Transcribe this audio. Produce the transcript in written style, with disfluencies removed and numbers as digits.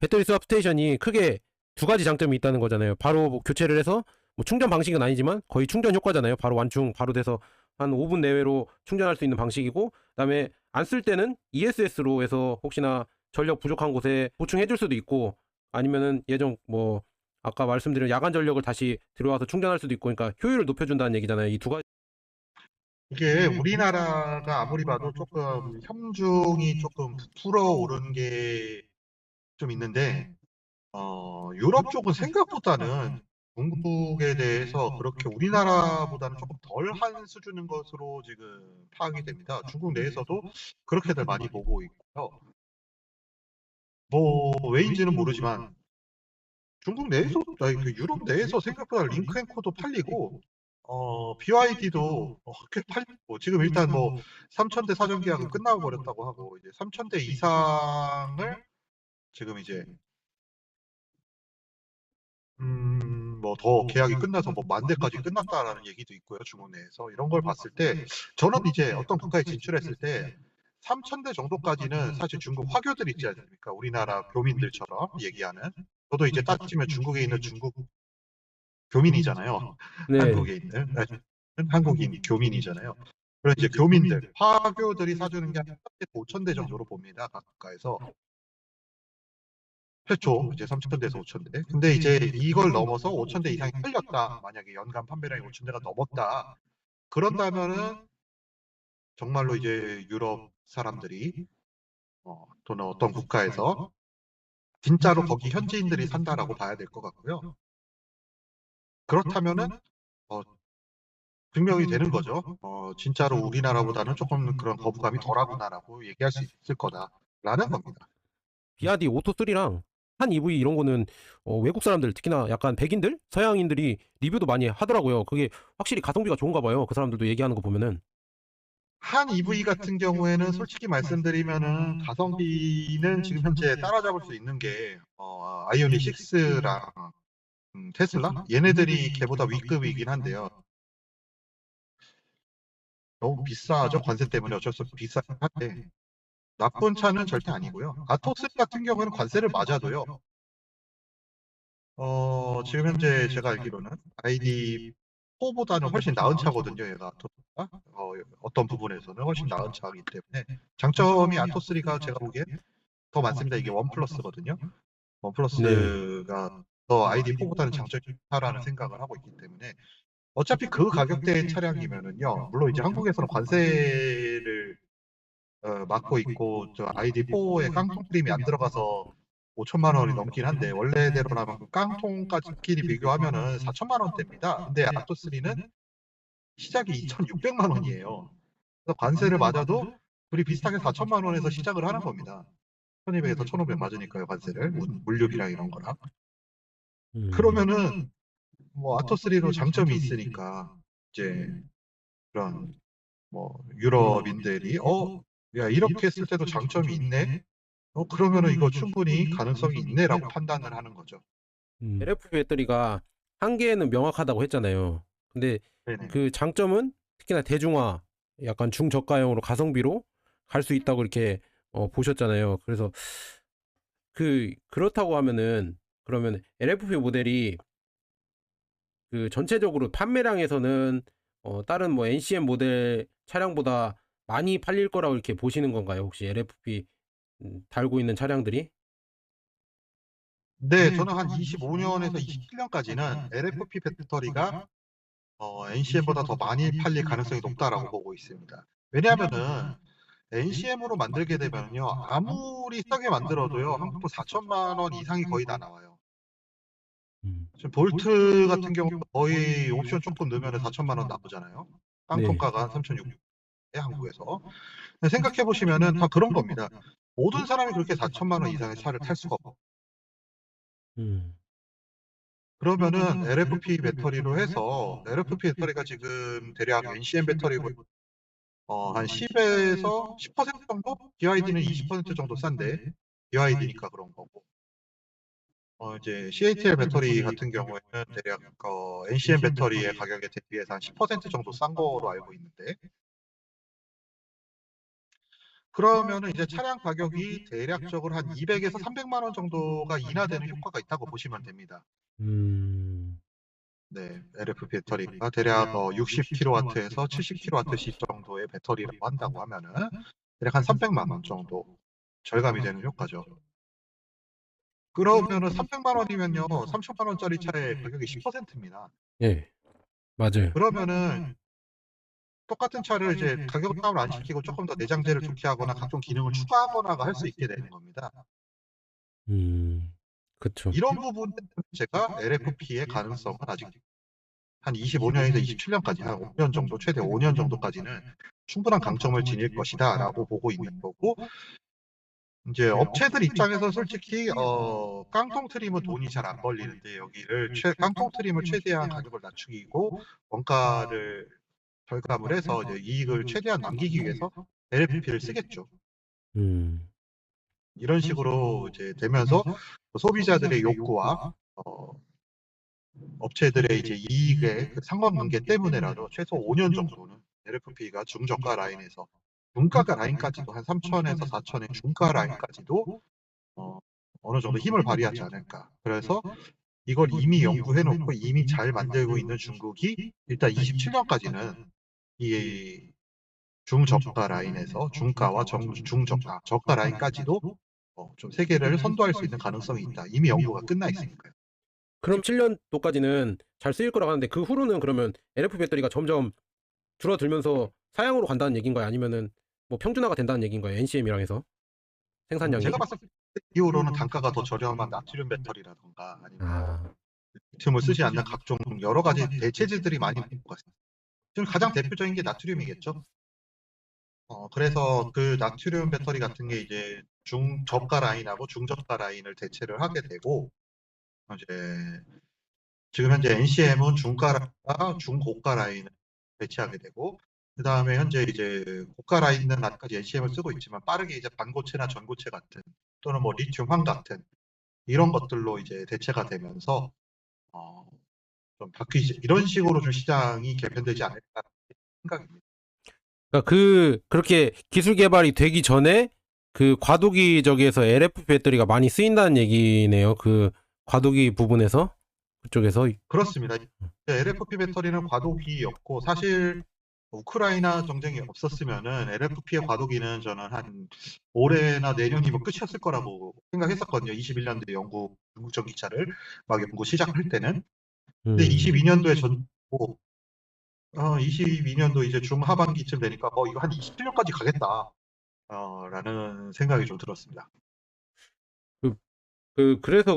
배터리 스왑 스테이션이 크게 두 가지 장점이 있다는 거잖아요. 바로 뭐 교체를 해서 뭐 충전 방식은 아니지만 거의 충전 효과잖아요. 바로 완충 바로 돼서 한 5분 내외로 충전할 수 있는 방식이고, 그다음에 안 쓸 때는 ESS로 해서 혹시나 전력 부족한 곳에 보충해 줄 수도 있고, 아니면은 예전 뭐 아까 말씀드린 야간 전력을 다시 들어와서 충전할 수도 있고, 그러니까 효율을 높여준다는 얘기잖아요. 이 두 가지. 이게 우리나라가 아무리 봐도 조금 현중이 조금 부풀어 오른 게 좀 있는데, 유럽 쪽은 생각보다는 중국에 대해서 그렇게 우리나라보다는 조금 덜한 수준인 것으로 지금 파악이 됩니다. 중국 내에서도 그렇게들 많이 보고 있고요. 뭐 왜인지는 모르지만 중국 내에서, 아니, 그 유럽 내에서 생각보다 링크앤코도 팔리고, BYD도 꽤 팔리고, 지금 일단 뭐 3,000대 사전 계약은 끝나고 버렸다고 하고, 이제 3,000대 이상을 지금 이제 뭐 더 계약이 끝나서 뭐 10,000대까지 끝났다라는 얘기도 있고요, 중국 내에서. 이런 걸 봤을 때 저는 이제 어떤 국가에 진출했을 때 3,000대 정도까지는 사실 중국 화교들 있지 않습니까? 우리나라 교민들처럼 얘기하는. 저도 이제 따지면 중국에 있는 중국 교민이잖아요. 네. 한국에 있는 한국인 교민이잖아요. 그런 이제 교민들, 화교들이 사주는 게 한 5,000대 정도로 봅니다. 각 국가에서. 최초 이제 3,000대에서 5,000대. 근데 이제 이걸 넘어서 5,000대 이상이 팔렸다. 만약에 연간 판매량이 5,000대가 넘었다. 그런다면은 정말로 이제 유럽 사람들이 또는 어떤 국가에서 진짜로 거기 현지인들이 산다라고 봐야 될 것 같고요. 그렇다면은 어, 증명이 되는 거죠. 진짜로 우리나라보다는 조금 그런 거부감이 덜하구나라고 얘기할 수 있을 거다라는 겁니다. 비아디 오토3랑 한 EV 이런 거는 외국 사람들, 특히나 약간 백인들, 서양인들이 리뷰도 많이 하더라고요. 그게 확실히 가성비가 좋은가 봐요. 그 사람들도 얘기하는 거 보면은. 한 EV 같은 경우에는 솔직히 말씀드리면은 가성비는 지금 현재 따라잡을 수 있는 게 아이오닉 6랑 테슬라 얘네들이 걔보다 윗급이긴 한데요. 너무 비싸죠. 관세 때문에 어쩔 수 없이 비싸긴 한데 나쁜 차는 절대 아니고요. 아토스 같은 경우에는 관세를 맞아도요. 지금 현재 제가 알기로는 ID4보다는 훨씬 나은 차거든요. 얘가 아토스가. 어떤 부분에서는 훨씬 나은 차이기 때문에 장점이 아토3가 제가 보기엔 더 많습니다. 이게 원 플러스거든요. 원 네. 플러스가 더 ID4보다는 장점이 좋다라는 생각을 하고 있기 때문에 어차피 그 가격대의 차량이면은요. 물론 이제 한국에서는 관세를 맡고 있고 저 ID4에 깡통 프림이 안 들어가서 5천만 원이 넘긴 한데 원래대로라면 그 깡통까지끼리 비교하면은 4천만 원대입니다. 근데 아토3는 시작이 2,600만 원이에요. 그래서 관세를 맞아도 둘이 비슷하게 4천만 원에서 시작을 하는 겁니다. 1,200에서 1,500 맞으니까요, 관세를. 물류비랑 이런 거랑. 음. 그러면은 뭐 아토3로 장점이 있으니까 이제 그런 뭐 유럽인들이 야 이렇게 했을 때도 장점이 있네. 그러면은 이거 충분히 가능성이 있네라고 판단을 하는 거죠. LFP 배터리가 한계는 명확하다고 했잖아요. 근데 네네. 그 장점은 특히나 대중화, 약간 중저가형으로 가성비로 갈 수 있다고 이렇게 보셨잖아요. 그래서 그렇다고 하면은, 그러면 LFP 모델이 그 전체적으로 판매량에서는 다른 뭐 NCM 모델 차량보다 많이 팔릴 거라고 이렇게 보시는 건가요? 혹시 LFP 달고 있는 차량들이? 네, 저는 한 25년에서 27년까지는 LFP 배터리가 NCM보다 더 많이 팔릴 가능성이 높다라고 보고 있습니다. 왜냐하면은 NCM으로 만들게 되면요, 아무리 싸게 만들어도요, 한국도 4천만 원 이상이 거의 다 나와요. 음. 지금 볼트 같은 경우 거의 옵션 조금 넣으면 4천만 원 나오잖아요. 네. 깡통가가 3,600에 한국에서. 생각해 보시면은 다 그런 겁니다. 모든 사람이 그렇게 4천만 원 이상의 차를 탈 수가 없고. 음. 그러면은 LFP 배터리로 해서 LFP 배터리가 지금 대략 NCM 배터리고 한 10에서 10% 정도? BYD는 20% 정도 싼데 BYD니까 그런 거고. 이제 CATL 배터리 같은 경우에는 대략 NCM 배터리의 가격에 대비해서 한 10% 정도 싼 거로 알고 있는데 그러면은 이제 차량 가격이 대략적으로 한 200에서 300만 원 정도가 인하되는 효과가 있다고 보시면 됩니다. 네, LF 배터리가 대략 60kW에서 70kWh 정도의 배터리라고 한다고 하면은 대략 한 300만 원 정도 절감이 되는 효과죠. 그러면은 300만 원이면요, 3천만 원짜리 차의 가격이 10%입니다. 예, 맞아요. 그러면은 똑같은 차를 이제 가격 다운 안 시키고 조금 더 내장재를 좋게 하거나 각종 기능을 추가하거나가 할 수 있게 되는 겁니다. 그쵸. 이런 부분 때문에 제가 LFP의 가능성은 아직 한 25년에서 27년까지 한 5년 정도, 최대 5년 정도까지는 충분한 강점을 지닐 것이다라고 보고 있는 거고, 이제 업체들 입장에서 솔직히 깡통 트림은 돈이 잘 안 벌리는데 여기를 깡통 트림을 최대한 가격을 낮추고 원가를 절감을 해서 이제 이익을 최대한 남기기 위해서 LFP를 쓰겠죠. 음, 이런 식으로 이제 되면서 소비자들의 욕구와 업체들의 이제 이익의 그 상관관계 때문에라도 최소 5년 정도는 LFP가 중저가 라인에서 중가가 라인까지도 한 3천에서 4천의 중가 라인까지도 어느 정도 힘을 발휘하지 않을까. 그래서 이걸 이미 연구해 놓고 이미 잘 만들고 있는 중국이 일단 27년까지는 이 중저가 라인에서 중가와 중저가, 저가 라인까지도 좀 세계를 선도할 수 있는 가능성이 있다. 이미 연구가 끝나 있으니까요. 그럼 7년도까지는 잘 쓰일 거라고 하는데 그 후로는 그러면 LF 배터리가 점점 줄어들면서 사양으로 간다는 얘기인가요? 아니면은 뭐 평준화가 된다는 얘기인가요? NCM이랑 해서 생산량이? 제가 봤을 때 이후로는 단가가 더 저렴한 나트륨 배터리라던가 아니면 뭐 아, 리튬을 쓰지 않는 각종 여러 가지 대체재들이 많이 나올 것 같습니다. 지금 가장 대표적인 게 나트륨이겠죠. 그래서 그 나트륨 배터리 같은 게 이제 중저가 라인하고 중저가 라인을 대체를 하게 되고, 이제 지금 현재 NCM은 중가라인과 중고가 라인을 대체하게 되고, 그 다음에 현재 이제 고가 라인은 아직까지 NCM을 쓰고 있지만 빠르게 이제 반고체나 전고체 같은 또는 뭐 리튬 황 같은 이런 것들로 이제 대체가 되면서 좀 바뀌지, 이런 식으로 좀 시장이 개편되지 않을까 생각입니다. 그러니까 그렇게 기술 개발이 되기 전에 그 과도기 저기에서 LF 배터리가 많이 쓰인다는 얘기네요. 그 과도기 부분에서 그쪽에서. 그렇습니다. LFP 배터리는 과도기였고, 사실 우크라이나 전쟁이 없었으면은 LFP의 과도기는 저는 한 올해나 내년이면 끝이었을 거라고 생각했었거든요. 21년도에 중국 전기차를 막 연구 시작할 때는. 근데 22년도에 전고 22년도 이제 중하반기쯤 되니까 이거 한 27년까지 가겠다. 라는 생각이 좀 들었습니다. 그래서